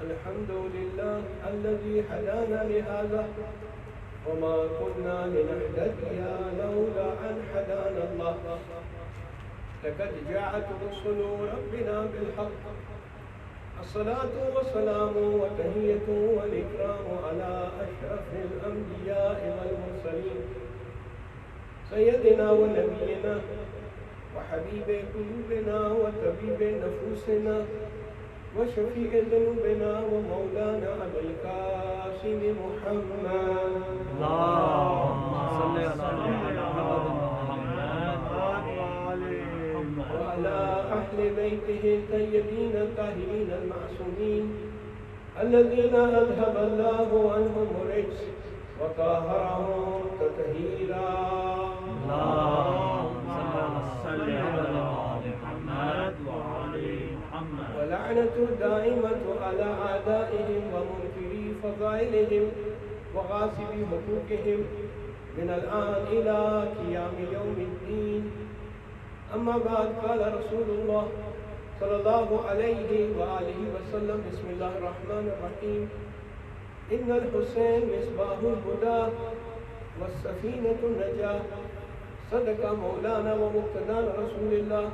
الحمد لله الذي هدانا لهذا وما كنا لنهتدي لولا أن هدانا الله لقد جاءت رسل ربنا بالحق الصلاة والسلام والتحية والإكرام على أشرف الأنبياء والمرسلين سيدنا ونبينا وحبيب قلوبنا وطبيب نفوسنا وشفيع ذنوبنا ومولانا أبي القاسم محمد اللهم صل على وعلى أهل بيته الطيبين الطاهرين المعصومين الذين أذهب الله عنهم الرجس وطهرهم تطهيرا. اللهم صل على محمد وعلى محمد. ولعنة دائمة على أعدائهم ومنكري فضائلهم وغاصبي حقوقهم من الآن إلى قيام يوم الدين. أما بعد قال رسول الله صلى الله عليه وآله وسلم بسم الله الرحمن الرحيم إن الحسين مصباح الهدى والسفينة النجاة صدق مولانا ومقتدانا رسول الله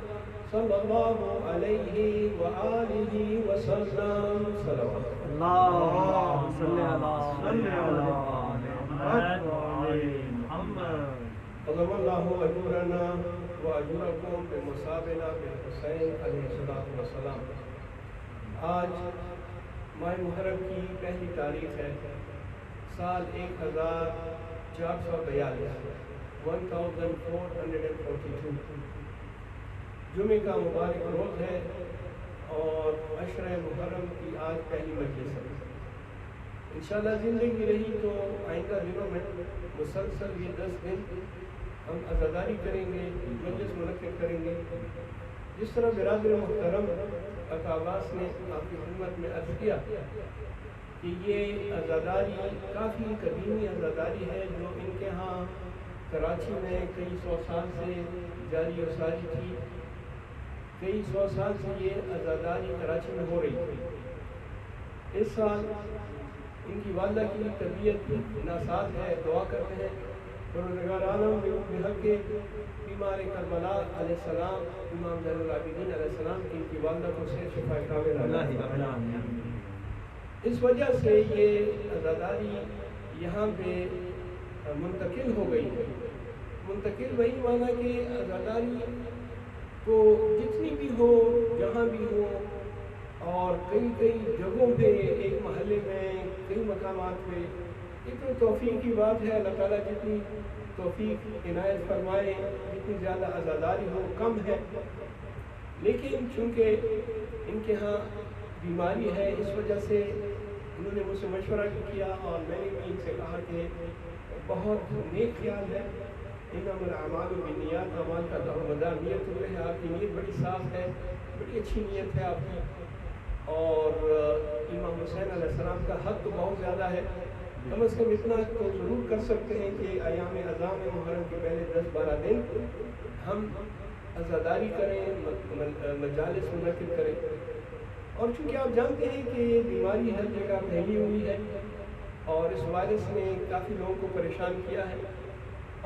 صلى الله عليه وآله وسلم صلوات اللهم صل على محمد وعلى محمد. عظم الله أجورنا وأجوركم بمصابنا بالحسين علیہ الصلوۃ والسلام. آج ماہ محرم کی پہلی تاریخ ہے، سال 1442 جمعے کا مبارک روز ہے اور عشرہ محرم کی آج پہلی مجلس ہے. انشاءاللہ زندگی رہی تو آئندہ دنوں میں مسلسل یہ 10 دن ہم عزاداری کریں گے، مجلس منعقد کریں گے. جس طرح برادر محترم اکا عباس نے آپ کی خدمت میں عرض کیا کہ یہ عزاداری کافی قدیمی عزاداری ہے جو ان کے ہاں کراچی میں کئی سو سال سے جاری و ساری تھی. کئی سو سال سے یہ عزاداری کراچی میں ہو رہی تھی. اس سال ان کی والدہ کی طبیعت ناساز ہے، دعا کرتے ہیں پروردگار عالم بحق بیمار کربلا علیہ السلام امام زین العابدین علیہ السلام کی ان کی والدہ کو صحت شفا کاملہ عطا. اس وجہ سے یہ عزاداری یہاں پہ منتقل ہو گئی ہے. منتقل وہی مانا کہ عزاداری کو جتنی بھی ہو، جہاں بھی ہو، اور کئی جگہوں پہ، ایک محلے میں، کئی مقامات پہ، یہ تو توفیق کی بات ہے. اللہ تعالیٰ جتنی توفیق عنایت فرمائے، جتنی زیادہ عزاداری ہو کم ہے. لیکن چونکہ ان کے ہاں بیماری ہے، اس وجہ سے انہوں نے مجھ سے مشورہ کیا اور میں نے بھی ان سے کہا کہ بہت نیک خیال ہے. انما الاعمال بالنیات، اعمال کا دارمدار نیت ہوئے ہے. آپ کی نیت بڑی صاف ہے، بڑی اچھی نیت ہے آپ کی. اور امام حسین علیہ السلام کا حق تو بہت زیادہ ہے. کم از کم اتنا تو ضرور کر سکتے ہیں کہ ایام اعظام محرم کے پہلے 10-12 دن ہم عزاداری کریں، مجالس منعقد کریں. اور چونکہ آپ جانتے ہیں کہ یہ بیماری ہر جگہ پھیلی ہوئی ہے اور اس وائرس نے کافی لوگوں کو پریشان کیا ہے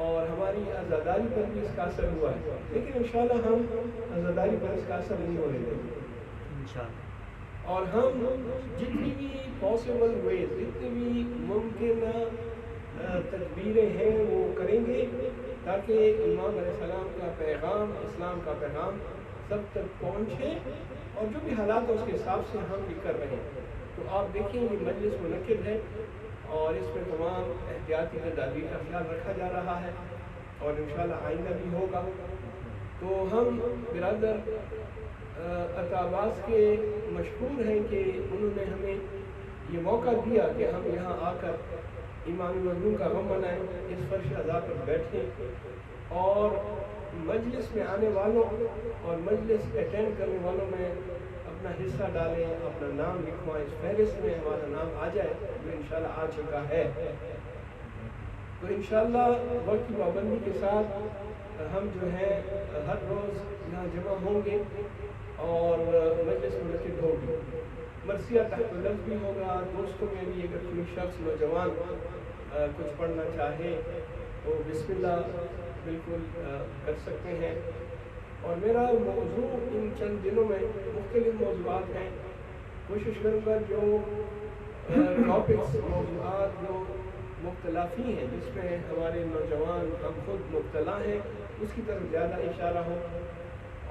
اور ہماری عزاداری پر بھی اس کا اثر ہوا ہے. لیکن انشاءاللہ ہم عزاداری پر اس کا اثر نہیں ہونے دیں گے انشاءاللہ. اور ہم جتنی بھی پاسبل ویز، جتنی بھی ممکنہ تدبیریں ہیں وہ کریں گے تاکہ امام علیہ السلام کا پیغام، اسلام کا پیغام سب تک پہنچے. اور جو بھی حالات ہیں اس کے حساب سے ہم بھی کر رہے ہیں. تو آپ دیکھیں یہ مجلس منعقد ہے اور اس میں تمام احتیاطی تدابیر کا خیال رکھا جا رہا ہے اور انشاءاللہ آئندہ بھی ہوگا. تو ہم برادر اکا عباس کے مشکور ہیں کہ انہوں نے ہمیں یہ موقع دیا کہ ہم یہاں آ کر امام مظلوم کا غم منائیں، اس فرش عزا پر بیٹھیں اور مجلس میں آنے والوں اور مجلس اٹینڈ کرنے والوں میں اپنا حصہ ڈالیں، اپنا نام لکھوائیں. اس فہرست میں ہمارا نام آ جائے جو انشاءاللہ آ چکا ہے. تو انشاءاللہ وقت کی پابندی کے ساتھ ہم جو ہیں ہر روز یہاں جمع ہوں گے اور مجلس منعقد ہوگی. مرثیہ تحت لفظ بھی ہوگا. دوستوں میں بھی اگر کوئی شخص نوجوان کچھ پڑھنا چاہے تو بسم اللہ بالکل کر سکتے ہیں. اور میرا موضوع ان چند دنوں میں مختلف موضوعات ہیں. کوشش کروں گا جو ٹاپکس موضوعات جو مختلفی ہیں جس میں ہمارے نوجوان ہم خود مبتلا ہیں اس کی طرف زیادہ اشارہ ہو.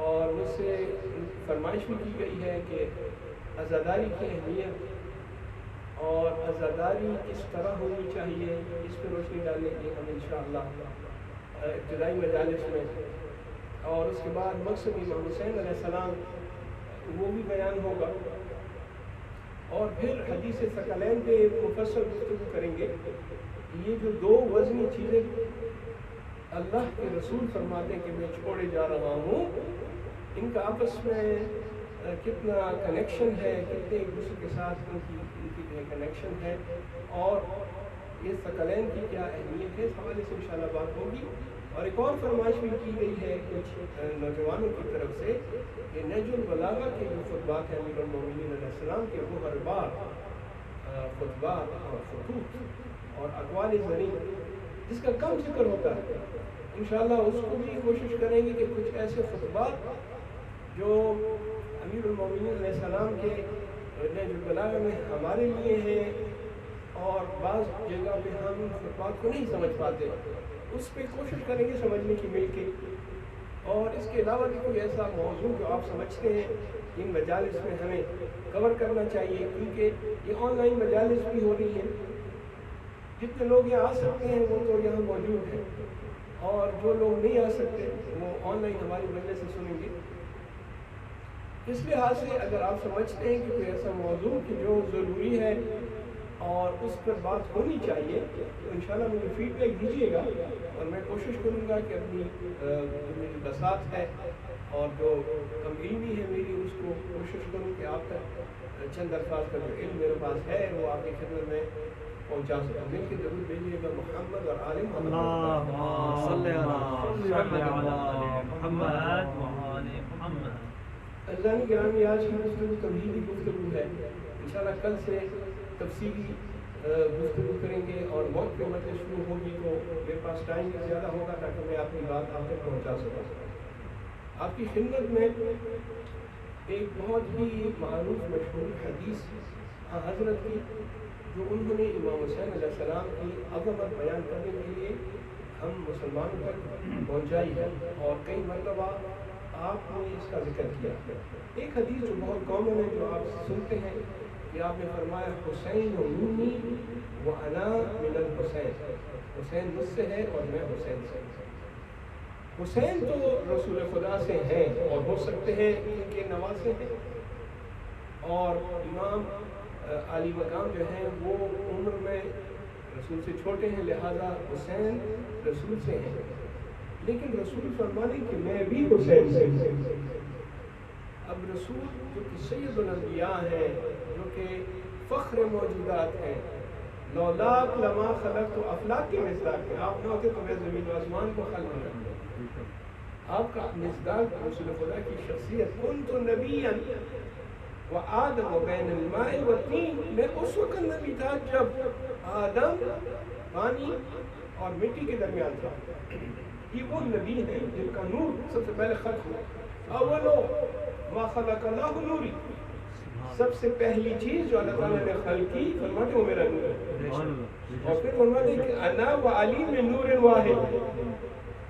اور مجھ سے فرمائش بھی کی گئی ہے کہ عزاداری کی اہمیت اور عزاداری کس طرح ہونی چاہیے اس پہ روشنی ڈالنے کی ہم انشاءاللہ ابتدائی مجالس میں. اور اس کے بعد مقصد امام حسین علیہ السلام وہ بھی بیان ہوگا. اور پھر حدیث ثقلین پہ مفصل گفتگو کریں گے. یہ جو دو وزنی چیزیں اللہ کے رسول فرماتے ہیں کہ میں چھوڑے جا رہا ہوں, ان کا آپس میں کتنا کنیکشن ہے, کتنے ایک دوسرے کے ساتھ ان کی کنیکشن ہے, اور یہ ثقلین کی کیا اہمیت ہے, اس حوالے سے انشاءاللہ بات ہوگی. اور ایک اور فرمائش بھی کی گئی ہے کچھ نوجوانوں کی طرف سے کہ نہج البلاغہ کے جو خطبات ہیں امیر المومنین علیہ السلام کے وہ ہر بار خطبات اور خطوط اور اقوال زرعی جس کا کم ذکر ہوتا ہے, انشاءاللہ اس کو بھی کوشش کریں گے کہ کچھ ایسے خطبات جو امیر المومنین علیہ السلام کے نہج البلاغہ میں ہمارے لیے ہیں اور بعض جگہ پہ ہم ان خطبات کو نہیں سمجھ پاتے, اس پہ کوشش کریں گے سمجھنے کی مل کے. اور اس کے علاوہ بھی کوئی ایسا موضوع جو آپ سمجھتے ہیں ان مجالس میں ہمیں کور کرنا چاہیے, کیونکہ یہ آن لائن مجالس بھی ہو رہی ہیں. جتنے لوگ یہاں آ سکتے ہیں وہ تو یہاں موجود ہیں, اور جو لوگ نہیں آ سکتے وہ آن لائن ہماری وجہ سے سنیں گے. اس لحاظ سے اگر آپ سمجھتے ہیں کہ کوئی ایسا موضوع کہ جو ضروری ہے اور اس پر بات ہونی چاہیے تو انشاءاللہ مجھے فیڈ بیک دیجیے گا, اور میں کوشش کروں گا کہ اپنی جو میری بساط ہے اور جو کم علمی ہے میری اس کو کوشش کروں کہ آپ تک چند الفاظ کا جو علم میرے پاس ہے وہ آپ کی خدمت میں پہنچا سکوں. مل کے ضرور بھیجیے گا محمد اور عالم عزیزان گرامی, آج کی گفتگو توحیدی گفتگو ہے. انشاءاللہ کل سے تفصیلی گفتگو کریں گے اور وقت پہ مجلس شروع ہوگی تو میرے پاس ٹائم بھی زیادہ ہوگا تاکہ میں اپنی بات آپ تک پہنچا سکوں. آپ کی خدمت میں ایک بہت ہی معروف مشہور حدیث حضرت کی جو انہوں نے امام حسین علیہ السلام کی عظمت بیان کرنے کے لیے ہم مسلمانوں تک پہنچائی ہے, اور کئی مرتبہ آپ نے اس کا ذکر کیا. ایک حدیث جو بہت کامن ہے جو آپ سنتے ہیں کہ آپ نے فرمایا حسین منی وانا من الحسین, حسین مجھ سے ہے اور میں حسین سے. حسین تو رسول خدا سے ہیں اور ہو سکتے ہیں ان کے نواسے ہیں, اور امام علی مقام جو ہیں وہ عمر میں رسول سے چھوٹے ہیں, لہذا حسین رسول سے ہیں. لیکن رسول فرمانے کہ میں بھی حسین سے ہوں. اب رسول جو کہ سید الانبیاء ہیں, جو کہ فخر موجودات ہیں, لولاک لما خلق تو افلاک کے مصداق ہیں, آپ نہ ہوتے تو میں زمین و آسمان کو خلق نہ کرتا. آپ کا مصداق رسول خدا کی شخصیت کنت نبیا وآدم بین الماء والطین, میں اس وقت نبی تھا جب آدم پانی اور مٹی کے درمیان تھا. یہ وہ نبی ہیں جن کا نور سب سے پہلے خلق ہوا. اولو ما خلق اللہ نوری, سب سے پہلی چیز جو اللہ تعالیٰ نے خلق کی فرماتے وہ میرا نور ہے. اور پھر فرماتے کہ انا و علی من نور واحد,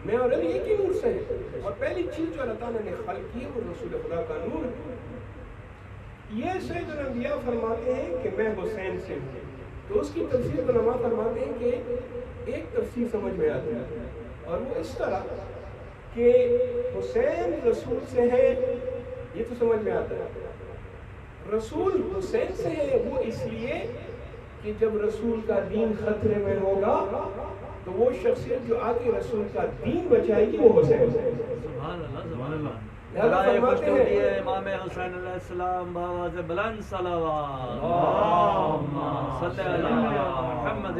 میں اور علی ایک ہی نور سے ہیں. اور پہلی چیز جو اللہ تعالیٰ نے خلق کی وہ رسول خدا کا نور ہے. یہ سید الانبیاء فرماتے ہیں کہ میں حسین سے ہوں. تو اس کی تفسیر علماء فرماتے ہیں کہ ایک تفسیر سمجھ میں آتی ہے, اور وہ اس طرح کہ حسین رسول سے ہے, یہ تو سمجھ میں آتا ہے. رسول حسین سے ہے وہ اس لیے کہ جب رسول کا دین خطرے میں ہوگا تو وہ شخصیت جو آگے رسول کا دین بچائے گی وہ حسین ہے. سبحان اللہ, سبحان اللہ. امام حسین علیہ السلام بآواز بلند صلوات اللہم صلی علی محمد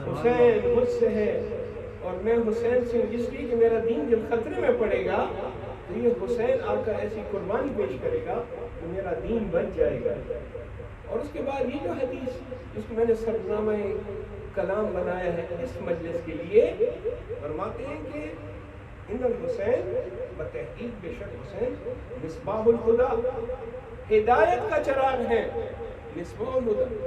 حسین مجھ سے ہے اور میں حسین سے اس لیے کہ میرا دین جب خطرے میں پڑے گا تو یہ حسین آ کر ایسی قربانی پیش کرے گا تو میرا دین بچ جائے گا۔ اور اس کے بعد یہ جو حدیث جس کو میں نے سرنامہ کلام بنایا ہے اس مجلس کے لیے، فرماتے ہیں کہ ان الحسین بتحقیق بے شک حسین مصباح الہدی، ہدایت کا چراغ ہے، مصباح الہدی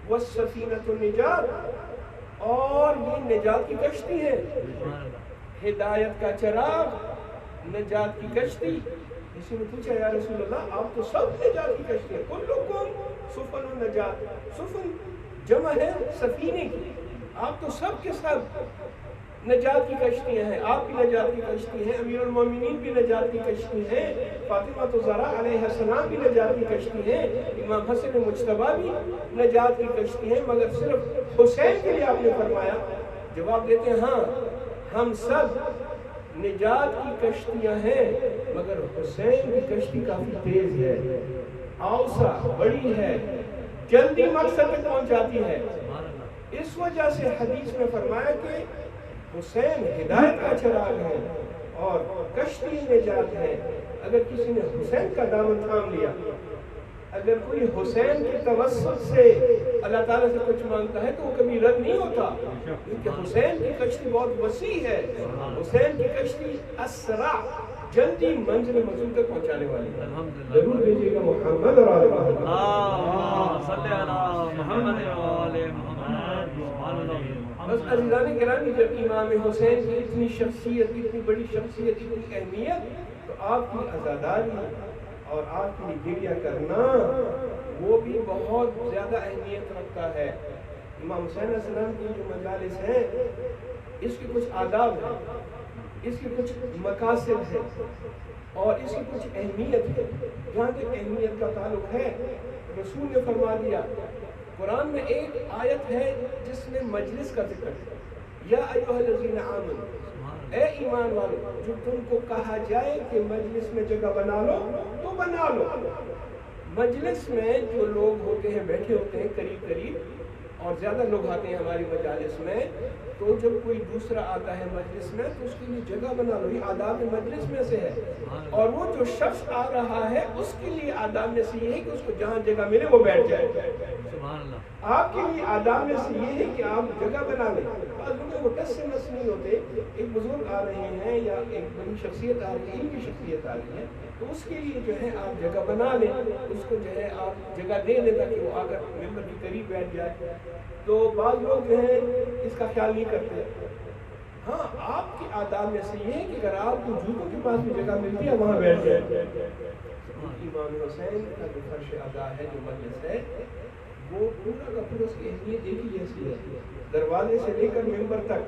والسفینۃ النجات، اور یہ نجات کی کشتی ہے، ہدایت کا چراغ، نجات کی کشتی۔ کسی نے پوچھا یا رسول اللہ آپ تو سب نجات کی کشتی ہے، کلکم سفن النجات، سفن جمع ہے سفینے کی، آپ تو سب کے سب نجات کی کشتیاں ہیں، آپ کی نجات کی کشتی ہیں، امیر المومنین بھی نجات کی کشتی ہیں، فاطمہ زہرا علیہ السلام بھی نجات کی کشتی ہیں، امام حسن مجتبیٰ بھی نجات کی کشتی ہیں، مگر صرف حسین کے لیے آپ نے فرمایا؟ جواب دیتے ہیں ہاں ہم سب نجات کی کشتیاں ہیں، مگر حسین کی کشتی کافی تیز ہے، اوسع بڑی ہے، جلدی مقصد تک پہنچ جاتی ہے۔ اس وجہ سے حدیث میں فرمایا کہ حسین ہدایت کا چراغ ہے اور کشتی نجات ہے۔ اگر کسی نے حسین کا دامن تھام لیا، اگر کوئی حسین کے توسط سے اللہ تعالیٰ سے کچھ مانگتا ہے تو وہ کبھی رد نہیں ہوتا، کیونکہ حسین کی کشتی بہت وسیع ہے، حسین کی کشتی اسرع، جلدی منزل مقصود تک پہنچانے والی ہے۔ ضرور بھیجیے گا محمد اور آل محمد۔ اللہم صلی علی محمد و آل محمد۔ بس عزیزان گرامی، جب امام حسین کی اتنی شخصیت، اتنی بڑی شخصیت، اتنی اہمیت، تو آپ کی عزاداری اور آپ کی گریہ کرنا وہ بھی بہت زیادہ اہمیت رکھتا ہے۔ امام حسین علیہ السلام کی جو مجالس ہیں اس کے کچھ آداب ہیں، اس کے کچھ مقاصد ہیں اور اس کی کچھ اہمیت ہے۔ جہاں تک اہمیت کا تعلق ہے، رسول نے فرما دیا، قرآن میں ایک آیت ہے جس میں مجلس کا ذکر ہے، یا ایھا الذین آمنوا، اے ایمان والو، جو تم کو کہا جائے کہ مجلس میں جگہ بنا لو تو بنا لو۔ مجلس میں جو لوگ ہوتے ہیں بیٹھے ہوتے ہیں قریب قریب، اور زیادہ لوگ آتے ہیں ہماری مجالس میں، تو جب کوئی دوسرا آتا ہے مجلس میں تو اس کے لیے جگہ بنا لو، یہ آداب مجلس میں سے ہے۔ اور وہ جو شخص آ رہا ہے اس کے لیے آداب میں سے یہ ہے کہ اس کو جہاں جگہ ملے وہ بیٹھ جائے۔ آپ کے لیے آداب میں سے یہ ہے کہ آپ جگہ بنا لیں۔ بعض لوگوں کو ٹس سے مس نہیں ہوتے، ایک بزرگ آ رہے ہیں یا ایک بڑی شخصیت آ رہی ہے، ان کی شخصیت آ رہی ہے، تو اس کے لیے جو ہے آپ جگہ بنا لیں، اس کو جو ہے آپ جگہ دے دیں تاکہ وہ آ کر ممبر کے قریب بیٹھ جائے۔ تو بعض لوگ جو ہیں اس کا خیال نہیں کرتے۔ ہاں آپ کے آداب میں سے یہ ہے کہ اگر آپ کو جوتوں کے پاس بھی جگہ ملتی ہے وہاں بیٹھ جائے۔ امام حسین کا جو فرش ادا ہے، جو مجلس ہے، وہ پورا کا پورا اس کی اہمیت ایک ہی جیسی ہے، دروازے سے لے کر ممبر تک۔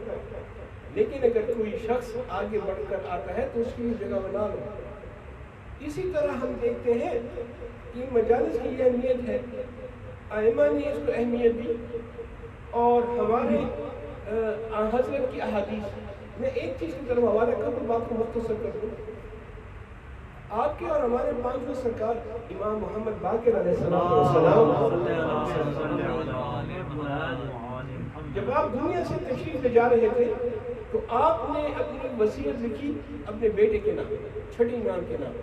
لیکن اگر کوئی شخص آگے بڑھ کر آتا ہے تو اس کی جگہ بنا لو۔ اسی طرح ہم دیکھتے ہیں کہ مجالس کی یہ اہمیت ہے، ائمہ نے اس کو اہمیت دی، اور ہمارے حضرت کی احادیث میں ایک چیز کی طرف حوالہ کر بات کو مختصر کر دوں۔ آپ کے اور ہمارے پانچویں سرکار امام محمد باقر علیہ السلام، جب آپ دنیا سے تشریف لے جا رہے تھے تو آپ نے اپنی وصیت لکھی اپنے بیٹے کے نام، چھٹے امام کے نام۔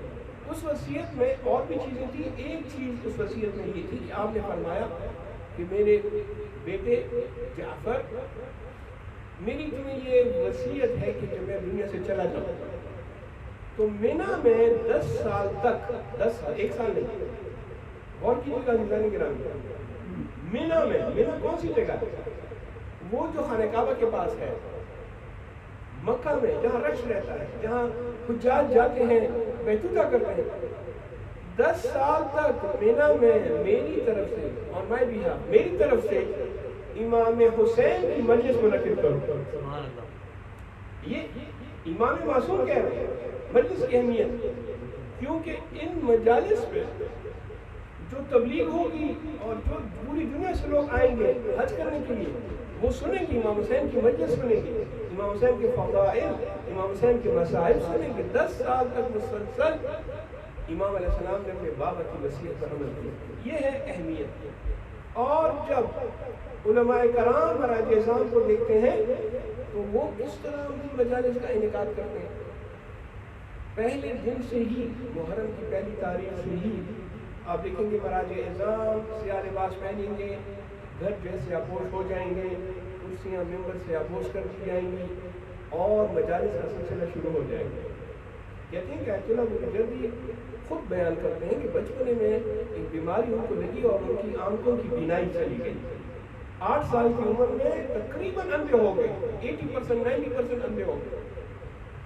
اس وصیت میں اور بھی چیزیں تھیں، ایک چیز اس وصیت میں یہ تھی کہ آپ نے فرمایا کہ میرے بیٹے جعفر، میری تمہیں یہ وصیت ہے کہ جب میں دنیا سے چلا جاؤں تو مینا میں 10 سال تک، 10 سال، 1 سال نہیں، غور کیجیے گا عزیزان گرامی، مینا میں، مینا کون سی جگہ ہے؟ وہ جو خانہ کعبہ کے پاس ہے، مکہ میں جہاں رش رہتا ہے، جہاں حجاج جاتے ہیں بیتوتا کرتے ہیں، 10 سال تک مینا میں میری طرف سے، اور میں بھی ہاں میری طرف سے امام حسین کی مجلس منعقد کروں۔ یہ امام معصوم کہہ رہے ہیں مجلس کی اہمیت، کیونکہ ان مجالس میں جو تبلیغ ہوگی اور جو پوری دنیا سے لوگ آئیں گے حج کرنے کے لیے، وہ سنیں گے، امام حسین کی مجلس سنیں گے، امام حسین کے فضائل، امام حسین کے مسائل سنیں گے۔ 10 سال تک مسلسل امام علیہ السلام نے اپنے بابا کی وصیت پر عمل کیا، یہ ہے اہمیت۔ اور جب علماء کرام براج اعظام کو دیکھتے ہیں تو وہ کس طرح ان مجالس کا انعقاد کرتے ہیں۔ پہلے دن سے ہی محرم کی پہلی تاریخ سے ہی آپ دیکھیں گے مراج اعظام سیاہ لباس پہنیں گے، گھر جو ہے سیاہ پوش ہو جائیں گے، کرسیاں ممبر سیاہ پوش کر دی جائیں گی اور مجالس کا سلسلہ شروع ہو جائے گا۔ کہتے ہیں کہ آیت اللہ مجددی خود بیان کرتے ہیں کہ بچپنے میں ایک بیماری ان کو لگی اور ان کی آنکھوں کی بینائی چلی گئی۔ 8 سال کی عمر میں تقریباً اندھے ہو گئے، 80% 90% اندھے ہو گئے۔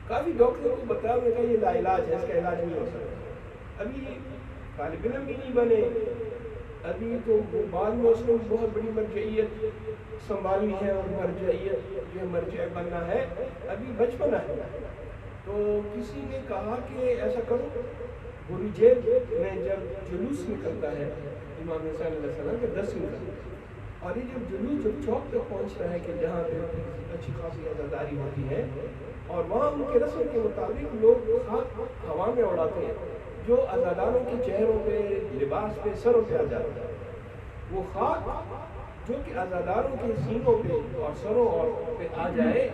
کافی ڈاکٹروں کو بتایا، انہوں نے کہا یہ لا علاج ہے، اس کا علاج نہیں ہو سکتا۔ ابھی طالب علم بھی نہیں بنے، ابھی تو بعد میں اس نے بہت بڑی مرجعیت سنبھالی ہے اور مرجعیت جو مرجع بننا ہے، ابھی بچپنا ہے۔ تو کسی نے کہا کہ ایسا کرو، بریجیت میں جب جلوس نکلتا ہے امام حسین علیہ السلام کے 10 نکلتا ہے، اور یہ جب جلوس جب چوک تک پہنچتا ہے کہ جہاں پہ اچھی خاصی عزاداری ہوتی ہے، اور وہاں ان کے رسم کے مطابق لوگ خاک ہوا میں اڑاتے ہیں جو عزاداروں کے چہروں پہ، لباس پہ، سروں پہ آ جاتا ہے۔ وہ خاک جو کہ عزاداروں کے سینوں پہ اور سروں اور پہ آ جائے،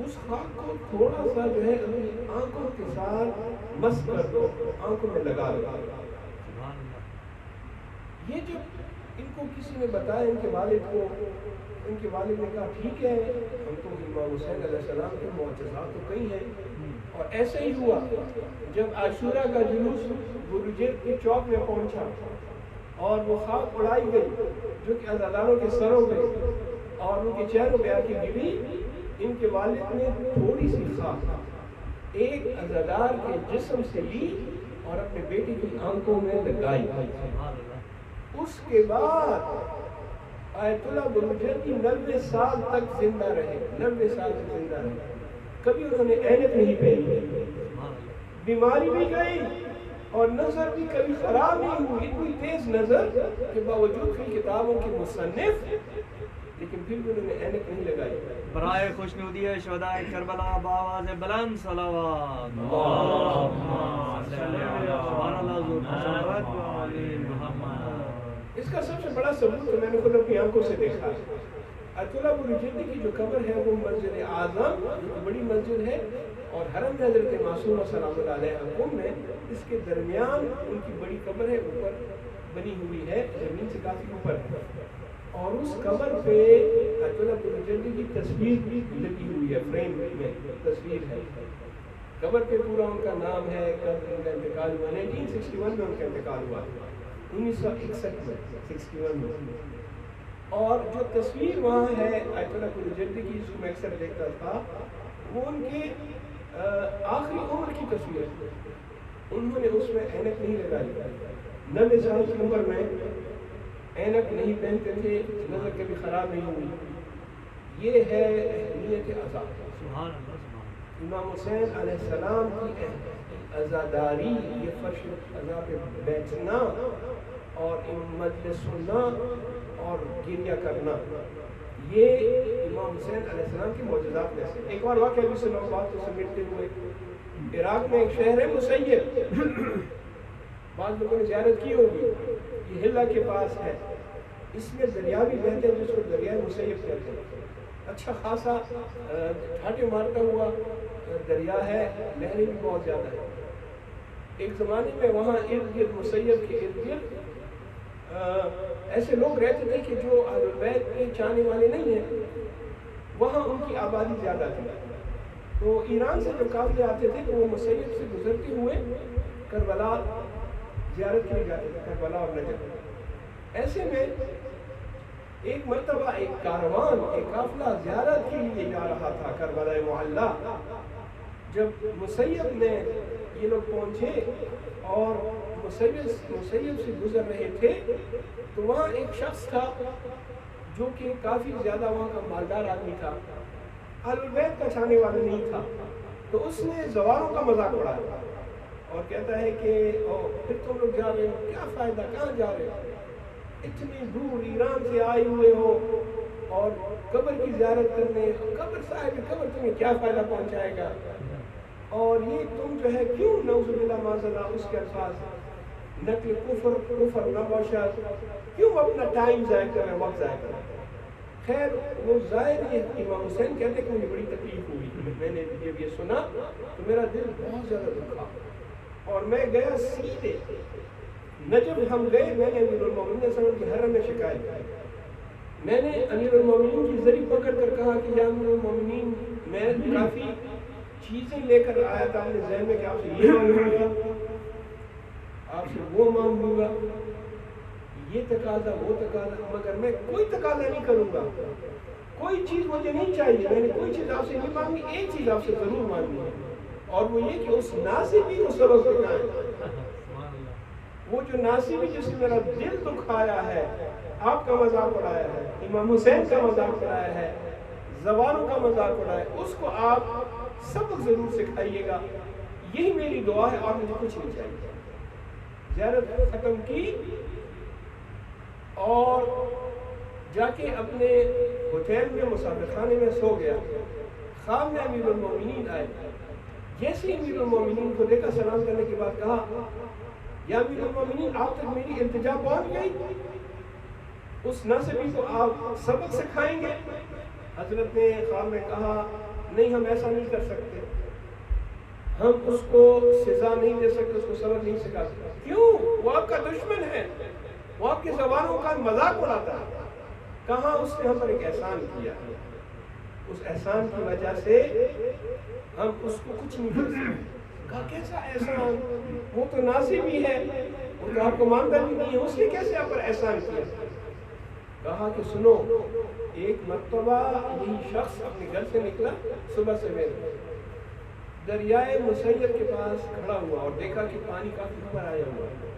اس خاک کو تھوڑا سا جو ہے اپنی آنکھوں کے ساتھ مس کر دو، آنکھوں میں لگا دو۔ یہ جب ان کو کسی نے بتایا، ان کے والد کو، ان کے والد نے کہا ٹھیک ہے، ہم تو امام حسین علیہ السلام کے معجزات تو کئی ہیں۔ اور ایسے ہی ہوا جب عاشورہ کا جلوس بروجرد کے چوک میں پہنچا اور وہ خاک اڑائی گئی جو کہ عزاداروں کے سروں پہ اور ان کے چہروں پہ آ کے گری، ان کے والد نے تھوڑی سی خاک ایک عزادار کے جسم سے لی اور اپنے بیٹے کی آنکھوں میں لگائی۔ اس کے بعد آیت اللہ بروجردی 90 سال تک زندہ رہے، 90 سال تک زندہ رہے، کبھی انہوں نے عینت نہیں پہنی، بیماری بھی گئی اور نظر بھی کبھی خراب نہیں ہوئی، اتنی تیز نظر کہ باوجود کئی کتابوں کے مصنف، لیکن پھر بھی انہوں نے عینت نہیں لگائی۔ برائے خوشنودی شہداء کربلا بآواز بلند صلوات اس کا سب سے بڑا ثبوت تو میں نے خود اپنی آنکھوں سے دیکھا ہے۔ آیت اللہ بروجردی کی جو قبر ہے وہ مسجد اعظم جو بڑی مسجد ہے اور حرم میں حضرت معصومہ سلام اللہ علیہ حکم میں اس کے درمیان ان کی بڑی قبر ہے، اوپر بنی ہوئی ہے، زمین سے کافی اوپر ہے، اور اس قبر پہ آیت اللہ بروجردی کی تصویر بھی لگی ہوئی ہے، فریم میں تصویر ہے۔ قبر پہ پورا ان کا نام ہے، کب ان کا انتقال ہوا، 1961 میں ان کا انتقال ہوا، 1961 میں، 61 میں۔ اور جو تصویر وہاں ہے آیت اللہ بروجردی کی، جس کو میں اکثر دیکھتا تھا، وہ ان کے آخری عمر کی تصویر ہے۔ انہوں نے اس میں عینک نہیں لگائی، 90 سال کی عمر میں عینک نہیں پہنتے تھے، نظر کبھی خراب نہیں ہوئی۔ یہ ہے اہمیت عزا۔ امام حسین علیہ السلام کی عزاداری، یہ فرش عزا پہ بیٹھنا اور مجلس سننا اور گریہ کرنا، یہ امام حسین علیہ السلام کی معجزات میں سے۔ ایک اور واقعہ بھی سنو بات کو سمیٹتے ہوئے، عراق میں ایک شہر ہے مسیب، بعض لوگوں نے زیارت کی ہوگی، یہ ہلا کے پاس ہے، اس میں دریا بھی بہتے ہیں جس کو دریائے مسیب کہتے ہیں، اچھا خاصا ٹھاٹے مارتا ہوا دریا ہے، لہریں بھی بہت زیادہ ہیں۔ ایک زمانے میں وہاں ارد گرد مسیب کے ارد گرد ایسے لوگ رہتے تھے کہ جو اہل بیت کے چاہنے والے نہیں ہیں، وہاں ان کی آبادی زیادہ تھی، تو ایران سے جب قافلے آتے تھے تو وہ مسیب سے گزرتے ہوئے کربلا زیارت کے لیے جاتے تھے، کربلا اور نجف۔ ایسے میں ایک مرتبہ ایک کاروان، ایک قافلہ زیارت کے لیے جا رہا تھا کربلا معلیٰ۔ جب مسیب میں یہ لوگ پہنچے اور مسیب سے گزر رہے تھے تو وہاں ایک شخص تھا جو کہ کافی زیادہ وہاں کا مالدار آدمی تھا، اہل بیت کا چاہنے والا نہیں تھا، تو اس نے زواروں کا مذاق اڑایا اور کہتا ہے کہ پھر تم لوگ جا رہے ہو، کیا فائدہ، کہاں جا رہے ہو، اتنی دور ایران سے آئے ہوئے ہو اور قبر کی زیارت کرنے، قبر صاحب قبر تمہیں کیا فائدہ پہنچائے گا، اور یہ تم جو ہے کیوں نعوذ باللہ معاذ اللہ اس کے الفاظ نقل کفر نباشت، کیوں اپنا ٹائم ضائع کر رہے، وقت ضائع کر رہے۔ خیر وہ ظاہر ہے امام حسین کہتے ہیں کہ مجھے بڑی تکلیف ہوئی، میں نے جب یہ سنا تو میرا دل بہت زیادہ دکھا اور میں گیا سیدھے نجف ہم گئے، میں نے امیر المومنین صلی اللہ علیہ وسلم کے حرم میں شکایت کی، میں نے امیر المومنین کی زری پکڑ کر کہا کہ یا امیر المومنین میں کافی چیزیں لے کر آیا تھا اپنے ذہن میں کہ آپ سے یہ مانگوں گا، آپ سے وہ مانگوں گا، یہ تقاضا وہ تقاضا، مگر میں کوئی تقاضا نہیں کروں گا، کوئی چیز مجھے نہیں چاہیے، میں نے کوئی چیز آپ سے نہیں مانگی، ایک چیز آپ سے ضرور مانگی ہے اور وہ یہ کہ اس ناصبی کو سبق سکھائیں، وہ جو ناصبی جس نے میرا دل دکھایا ہے، آپ کا مذاق اڑایا ہے، امام حسین کا مذاق اڑایا ہے، زبانوں کا مذاق اڑایا ہے، اس کو آپ سبق ضرور سکھائیے گا، یہی میری دعا ہے اور مجھے کچھ نہیں چاہیے۔ زیارت ختم کی اور جا کے اپنے ہوٹل میں مسافر خانے میں سو گیا، خواب میں امیر المومنین آئے، جیسے امیر المومنین کو دیکھا سلام کرنے کے بعد کہا یا امیر المومنین آپ تک میری التجا پہنچ گئی، اس ناصبی کو آپ سبق سکھائیں گے؟ حضرت نے خواب میں کہا نہیں، ہم ایسا نہیں کر سکتے، ہم اس کو سزا نہیں دے سکتے، اس کو سبق نہیں سکھا سکتے۔ کیوں؟ وہ آپ کا دشمن ہے، وہ آپ کی زبانوں کا مذاق اڑاتا ہے۔ کہاں اس نے ہم پر ایک احسان کیا، اس احسان کی وجہ سے ہم اس کو کچھ نہیں کر سکتے۔ کہا کیسا احسان؟ وہ تو ناصبی ہے، وہ تو آپ کو مانتا بھی نہیں ہے، اس نے کیسے آپ پر احسان کیا؟ کہا کہ سنو، ایک مرتبہ یہی شخص اپنے گھر سے نکلا صبح سویرے، دریائے مسیب کے پاس کھڑا ہوا اور دیکھا کہ پانی کافی اوپر آیا ہوا ہے،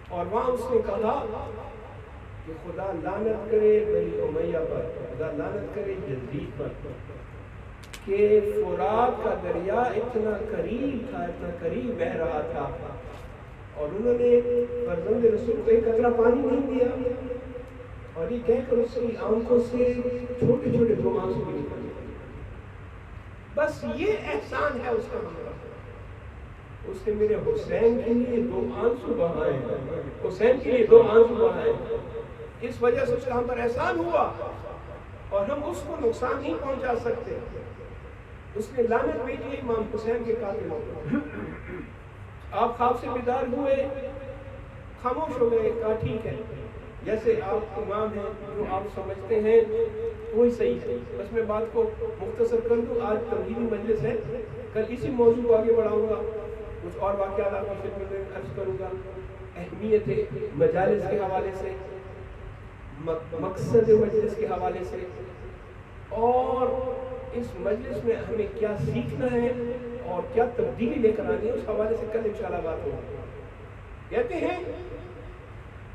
اور وہاں اس نے کہا کہ خدا لعنت کرے بنی امیہ پر، خدا لعنت کرے یزید پر، کہ فرات کا دریا اتنا قریب تھا، اتنا قریب بہ رہا تھا اور انہوں نے فرزند رسول کو ایک قطرہ پانی نہیں دیا، اور یہ کہہ کر اس کی آنکھوں سے چھوٹے چھوٹے دو آنسو بھی نکل گئے۔ بس یہ احسان ہے اس کا ہمارا، اس نے میرے حسین کے لیے دو آنسو بہائے، حسین کے لیے دو آنسو بہائے، اس وجہ سے اس کا ہم پر احسان ہوا اور ہم اس کو نقصان نہیں پہنچا سکتے۔ اس نے لعنت بھیجی امام حسین کے قاتلوں کو۔ آپ خواب سے بیدار ہوئے، خاموش ہو گئے، کہا ٹھیک ہے، جیسے آپ امام ہیں، جو آپ سمجھتے ہیں وہی صحیح ہے۔ بس میں بات کو مختصر کر دوں، آج توحیدی مجلس ہے، کل اسی موضوع کو آگے بڑھاؤں گا، کچھ اور واقعات آپ کی خدمت میں عرض کروں گا، اہمیت مجالس کے حوالے سے، مقصد مجلس کے حوالے سے، اور اس مجلس میں ہمیں کیا سیکھنا ہے اور کیا تبدیلی لے کر آنی ہے، اس حوالے سے کل انشاءاللہ بات ہوگی۔ کہتے ہیں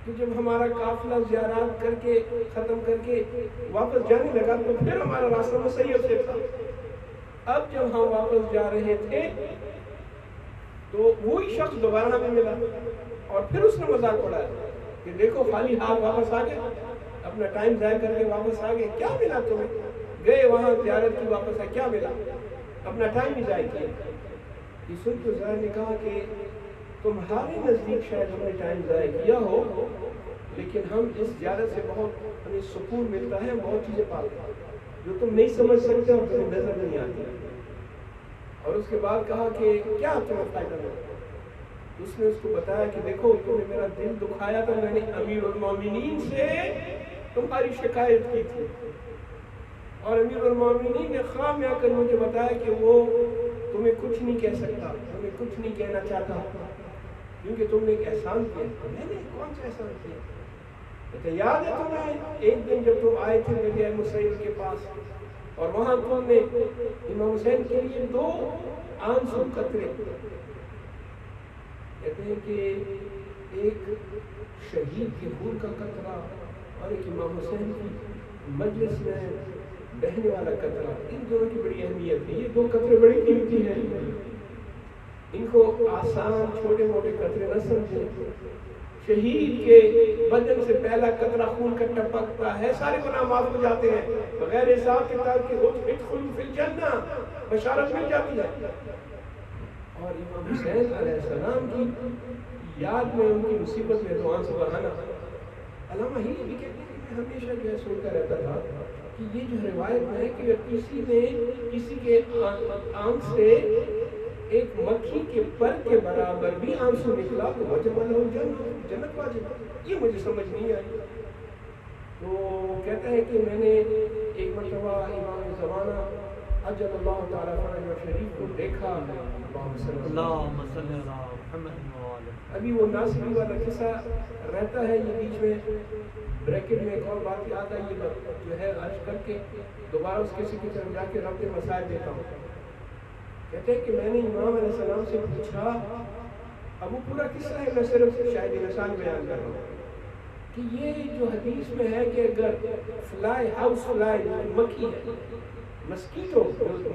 کہ جب ہمارا قافلہ زیارات کر کے ختم کر کے واپس جانے لگا تو پھر ہمارا راستہ مسیب سے تھا۔ اب جب ہم واپس جا رہے تھے تو وہی شخص دوبارہ ہمیں ملا اور پھر اس نے مذاق اڑایا کہ دیکھو خالی ہاتھ واپس آ گئے، اپنا ٹائم ضائع کر کے واپس آ گئے، کیا ملا تمہیں؟ گئے وہاں زیارت کی، واپس آئے، کیا ملا؟ اپنا ٹائم ہی ضائع کیا۔ یہ سن کے ظاہر نے کہا کہ تمہارے نزدیک شاید ہم نے ٹائم ضائع کیا ہو، لیکن ہم اس زیارت سے بہت ہمیں سکون ملتا ہے، بہت چیزیں پاتے ہیں جو تم نہیں سمجھ سکتے اور تمہیں نظر نہیں آتی۔ اور اس کے بعد کہا کہ کیا تمہیں فائدہ ملا؟ اس نے اس کو بتایا کہ دیکھو تم نے میرا دل دکھایا تھا، میں نے امیر المومنین سے تمہاری شکایت کی تھی اور امیر المومنین نے خواب میں آ کر مجھے بتایا کہ وہ تمہیں کچھ نہیں کہہ سکتا، تمہیں کچھ نہیں کہنا چاہتا کیونکہ تم نے ایک احسان کیا۔ میں نے کون سا احسان کیا؟ تو یاد ہے تمہیں ایک دن جب تم آئے تھے دریا مسیب کے پاس اور وہاں تم نے امام حسین کے لیے دو آنسو قطرے، کہتے ہیں کہ ایک شہید کے خون کا قطرہ اور ایک امام حسین کی مجلس میں بہنے والا قطرہ، ان دونوں کی بڑی اہمیت ہے۔ یہ دو قطرے بڑی قیمتی ہیں، ان کو آسان چھوٹے موٹے قطرے نہ سمجھیں۔ شہید کے بدن سے پہلا قطرہ خون کا ٹپکتا ہے، سارے گناہ معاف ہو جاتے ہیں، بغیر حساب کتاب کے ادخلوا فی الجنہ بشارت مل جاتی ہے۔ اور امام حسین علیہ السلام کی یاد میں ان کی مصیبت میں دعا سے بڑھانا، علامہ ہی بھی کہتے ہیں میں ہمیشہ جو ہے سنتا رہتا تھا کہ یہ جو روایت ہے کہ کسی نے کسی کے آنکھ سے ایک مکھی کے پر کے برابر بھی آنسو نکلا تو وجب له جنت واجب، یہ مجھے سمجھ نہیں آئی۔ تو کہتا ہے کہ میں نے ایک مرتبہ امام زمانہ اجل اللہ تعالیٰ فرج و شریف کو دیکھا، اللہم صلی علی محمد وآلہ۔ ابھی وہ ناصری والا قصہ رہتا ہے، یہ بیچ میں بریکٹ میں ایک اور بات یاد ہے، یہ جو ہے عرض کر کے دوبارہ اس کسی کی طرف جا کے رب کے مسائل دیتا ہوں۔ کہتے ہیں کہ میں نے امام علیہ السلام سے پوچھا، اب وہ پورا قصہ ہے، میں صرف شاید مثال بیان کر رہا ہوں کہ یہ جو حدیث میں ہے کہ اگر فلائی ہاؤس فلائی مکھی ہے، مسکیٹو جو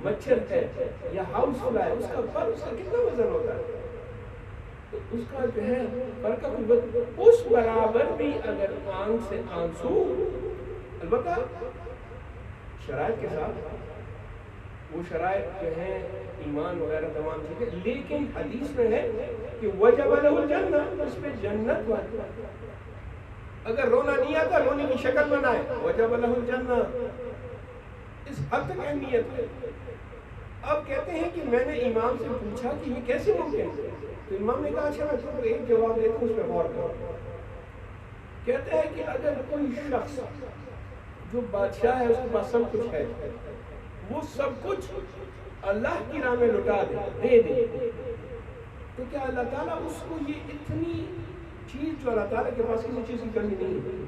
مچھر ہے یا ہاؤس فلائی، اس کا پر اس کا کتنا وزن ہوتا ہے، تو اس کا جو ہے پر کا کوئی اس برابر بھی اگر آنکھ سے آنسو، البتہ شرائط کے ساتھ، وہ شرائط جو ہیں ایمان وغیرہ تمام ٹھیک ہے، لیکن حدیث میں ہے کہ وجب له الجنہ، اس پہ جنت واجب۔ اگر رونا نہیں آتا رونے کی شکل بنائے، وجب له الجنہ، اس حد تک اہمیت ہے۔ اب کہتے ہیں کہ میں نے امام سے پوچھا کہ یہ کیسے ممکن ہے، تو امام نے کہا اچھا میں تم کو ایک جواب دیتا ہوں، اس پہ غور کرو۔ کہتے ہیں کہ اگر کوئی شخص جو بادشاہ ہے، اس کے پاس سب کچھ ہے، وہ سب کچھ اللہ کی راہ میں لٹا دے تو کیا اللہ تعالیٰ اس کو یہ اتنی چیز جو اللہ تعالیٰ کے پاس کسی چیز کی کمی نہیں ہے،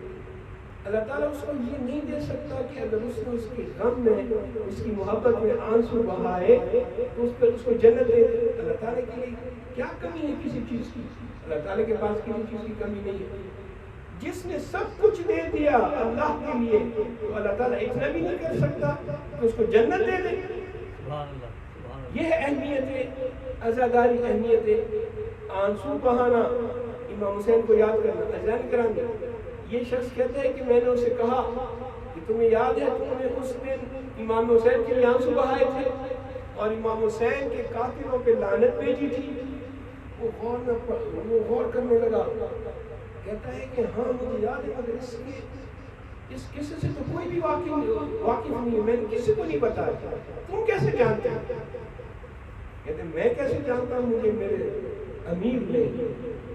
اللہ تعالیٰ اس کو یہ نہیں دے سکتا کہ اگر اس نے اس کے غم میں، اس کی محبت میں آنسو بہائے تو اس پر اس کو جنت دے دے؟ اللہ تعالیٰ کے لیے کیا کمی ہے کسی چیز کی؟ اللہ تعالیٰ کے پاس کسی چیز کی کمی نہیں ہے۔ جس نے سب کچھ دے دیا اللہ کے لیے، تو اللہ تعالیٰ اتنا بھی نہیں کر سکتا کہ اس کو جنت دے دے؟ یہ ہے اہمیت عزاداری، اہمیت آنسو بہانا، امام حسین کو یاد کرنا۔ اذان کرانی، یہ شخص کہتا ہے کہ میں نے اسے کہا کہ تمہیں یاد ہے تم نے اس دن امام حسین کے لیے آنسو بہائے تھے اور امام حسین کے قاتلوں پہ لعنت بھیجی تھی؟ وہ غور کرنے لگا، کہتا ہے کہ ہاں مجھے یاد ہے، مگر اس قصے سے تو کوئی بھی واقف نہیں ہے، میں نے کسی کو نہیں بتایا، تم کیسے جانتے ہیں؟ کہتے ہیں میں کیسے جانتا ہوں، مجھے میرے امیر نے،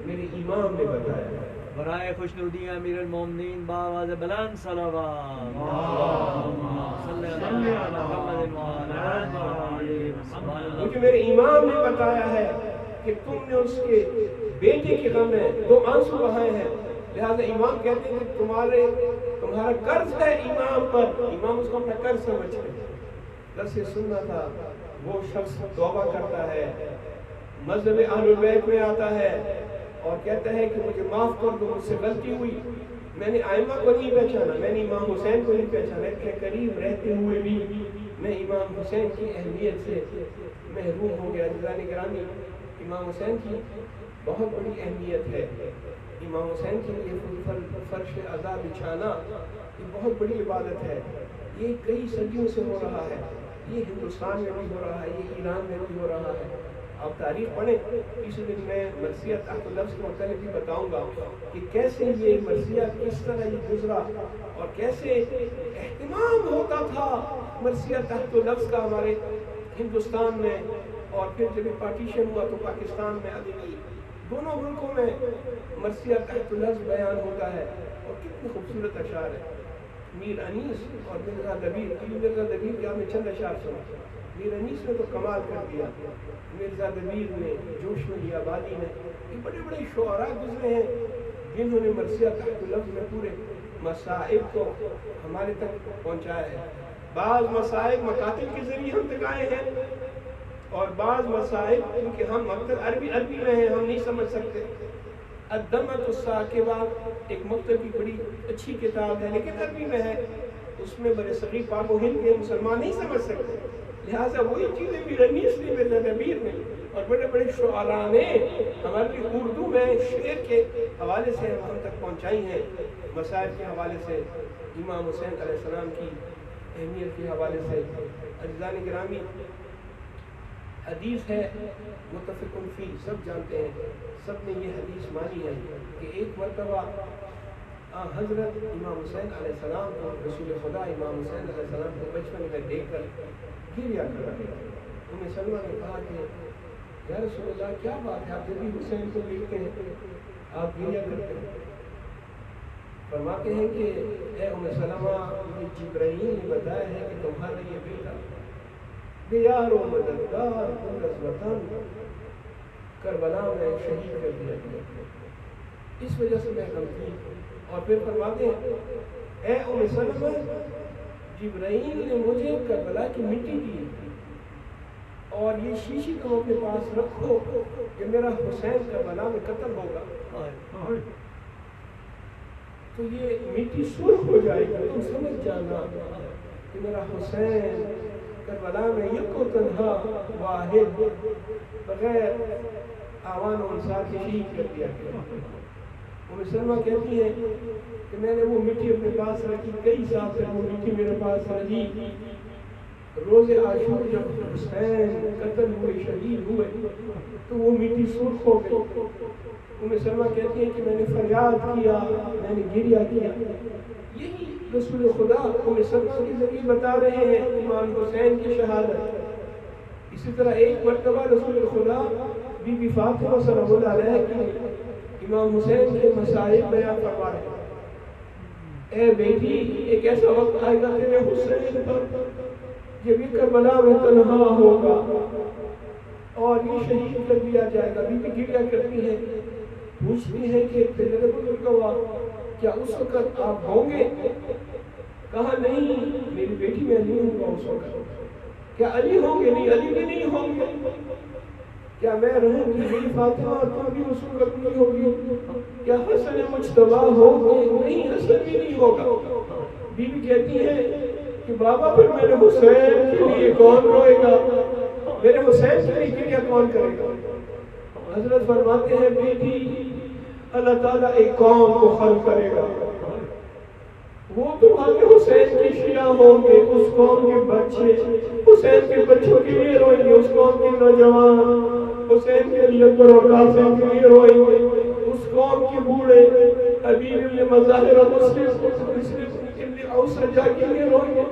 میرے امام نے بتایا۔ برائے خوشنودی امیر المومنین باواز بلند صلوات، اللہم صلی علی محمد وعلی محمد۔ مجھے میرے امام نے بتایا ہے کہ تم نے اس کے بیٹے کے غم میں دو آنسو بہائے ہیں، لہذا امام کہتے ہیں کہ تمہارا قرض ہے امام پر، امام اس کو اپنا قرض سمجھتے ہیں۔ درس سننا تھا، وہ شخص توبہ کرتا ہے، مذہب اہل بیت میں آتا ہے اور کہتا ہے کہ مجھے معاف کر دو، مجھ سے غلطی ہوئی، میں نے ائمہ کو نہیں پہچانا، میں نے امام حسین کو نہیں پہچانا، اتنے قریب رہتے ہوئے بھی میں امام حسین کی اہمیت سے محروم ہو گیا۔ عزیزان گرامی، امام حسین کی بہت بڑی اہمیت ہے، امام حسین کے لیے فرش عزا بچھانا یہ بہت بڑی عبادت ہے۔ یہ کئی صدیوں سے ہو رہا ہے، یہ ہندوستان میں بھی ہو رہا ہے، یہ ایران میں بھی ہو رہا ہے۔ آپ تاریخ پڑھیں، اس دن میں مرثیہ تحت لفظ کے متعلق بھی بتاؤں گا کہ کیسے یہ مرثیہ کس طرح یہ گزرا اور کیسے اہتمام ہوتا تھا مرثیہ تحت لفظ کا ہمارے ہندوستان میں، اور پھر جب پارٹیشن ہوا تو پاکستان میں، ابھی بھی دونوں ملکوں میں مرثیہ تحت لفظ بیان ہوتا ہے، اور کتنے خوبصورت اشعار ہیں۔ میر انیس اور مرزا دبیر، ابھی مرزا دبیر کے آپ نے چند اشعار سنا، میر انیس نے تو کمال کر دیا، مرزا دبیر نے، جوش میں آبادی نے، یہ بڑے بڑے شعراء گزرے ہیں جنہوں نے مرثیہ تحت لفظ میں پورے مصائب کو ہمارے تک پہنچایا ہے۔ بعض مصائب مکاتب کے ذریعے ہم تک آئے ہیں، اور بعض مسائل کیونکہ ہم مکتب عربی میں ہیں، ہم نہیں سمجھ سکتے۔ الدمۃ الثاقبہ ایک مکتب کی بڑی اچھی کتاب ہے، لیکن عربی میں ہے، اس میں برے صغیر پاک و ہند کے مسلمان نہیں سمجھ سکتے، لہٰذا وہی چیزیں بھی رنیس نے، مرزا دبیر نے اور بڑے بڑے شعراء نے ہمارے لیے اردو میں شعر کے حوالے سے ہم تک پہنچائی ہیں، مسائل کے حوالے سے، امام حسین علیہ السلام کی اہمیت کے حوالے سے۔ عزیزان گرامی، حدیث ہے متفقن فی، سب جانتے ہیں، سب نے یہ حدیث مانی ہے کہ ایک مرتبہ حضرت امام حسین علیہ السلام کو رسول خدا امام حسین علیہ السلام کو بچپن میں دیکھ کر گریا کر رہے تھے. سلمہ نے کہا کہ یا رسول اللہ کیا بات ہے، آپ جب بھی حسین کو دیکھتے ہیں آپ گریا کرتے ہیں. فرماتے ہیں کہ اے سلمہ، مجھے جبرائیل نے بتایا ہے کہ تمہارا یہ بیٹا دیار و مددگار وطن کربلا میں شہید کر دیا گیا، اس وجہ سے میں غمگین ہوں. اور پھر فرماتے ہیں اے سلمہ، جبرائیل نے مجھے کربلا کی مٹی دی اور یہ شیشی تم اپنے پاس رکھو کہ میرا حسین کربلا میں قتل ہوگا تو یہ مٹی سرخ ہو جائے گا، تم سمجھ جانا کہ میرا حسین کربلا میں یک و تنہا واحد بغیر آوان و انصار کے شہید کر دیا گیا. سلمہ کہتی ہے کہ میں نے وہ مٹی اپنے پاس رکھی، کئی سال سے وہ مٹی میرے پاس رہی. روز عاشور جب حسین قتل ہوئے، شہید ہوئے، تو وہ مٹی سرخ ہو گئی. سلمہ کہتی ہے کہ میں نے فریاد کیا، میں نے گریہ کیا. یہی رسول خدا سلمہ کے ذریعے بتا رہے ہیں امام حسین کی شہادت. اسی طرح ایک مرتبہ رسول خدا بی بی فاطمہ سلام اللہ علیہ کی امام حسین کے مسائل بیان فرما رہے ہیں. اے بیٹی، ایک ایسا وقت آئے گا تیرے حسین پر جب یہ کربلا میں تنہا ہوگا اور یہ شہید کر دیا جائے گا. بی بی گریہ کرتی ہے، پوچھتی ہے کہ میرے بزرگوا کیا اس وقت آپ ہوں گے؟ کہا نہیں میری بیٹی میں نہیں ہوں گا اس وقت. کیا علی ہوں گے؟ نہیں، علی بھی نہیں ہوں گے. کیا میں رہوں گی میری فاطمہ اور تم بھی اس وقت نہیں ہوگی؟ کیا حسن مجتبی ہوگے؟ نہیں، حسن بھی نہیں ہوگا. بی بی کہتی ہے کہ بابا پھر میرے حسین کے لیے کون روئے گا؟ میرے حسین کے لیے کیا کون کرے گا؟ حضرت فرماتے ہیں بیٹی، اللہ تعالیٰ ایک قوم کو خلق کرے گا، وہ تمہارے حسین کے شیعہ ہوں گے. اس قوم کے بچے حسین کے بچوں کے لیے روئیں گے، اس قوم کے نوجوان حسین کے لیے اور قاسم کے لیے روئیں گے، اس قوم کے بوڑھے حبیب ابن مظاہر اور مسلم ابن اوسجا کے لیے روئیں گے،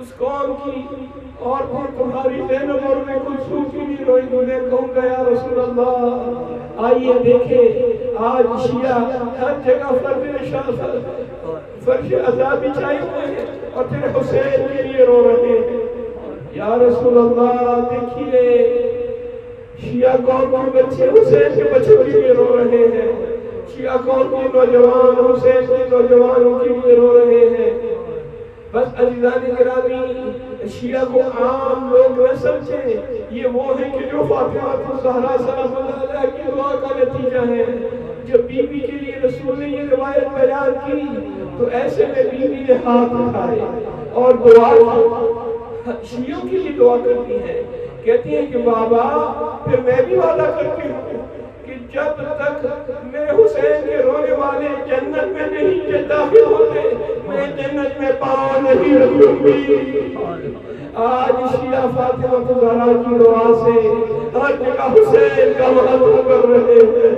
اس قوم کی اور بھی تمہاری زینب اور میں کلثوم کے لیے روئیں گے. میں کہوں گا یا رسول اللہ آئیے دیکھیں آج شیعہ ہر جگہ فرش عذاب بچھائے ہوئے ہیں اور تیرے حسین کے لیے رو رہے ہیں. یا رسول اللہ دیکھیے شیعہ قوم کے بچے حسین کے بچوں کے لیے رو رہے ہیں، شیعہ قوم کے نوجوان حسین کے نوجوانوں کے لیے رو رہے ہیں. بس عزیزان گرامی، شیعہ کو عام لوگ نہ سمجھیں، یہ وہ ہیں کہ جو فاطمہ الزہرا سلام اللہ علیہ کی دعا کا نتیجہ ہے. جب بی بی کے لیے رسول نے یہ روایت بیان کی تو ایسے میں بی بی نے ہاتھ اٹھائے اور دعا کی. شیعوں کے لیے دعا کرتی ہیں، کہتی ہیں کہ بابا پھر میں بھی وعدہ کرتی ہوں کہ جب تک میرے حسین کے رونے والے جنت میں نہیں داخل ہوتے میں جنت میں پاؤں نہیں رکھوں گی. آج شیعہ فاطمہ الزہرا کی دعا سے ہر جگہ حسین کا مدد کر رہے ہیں.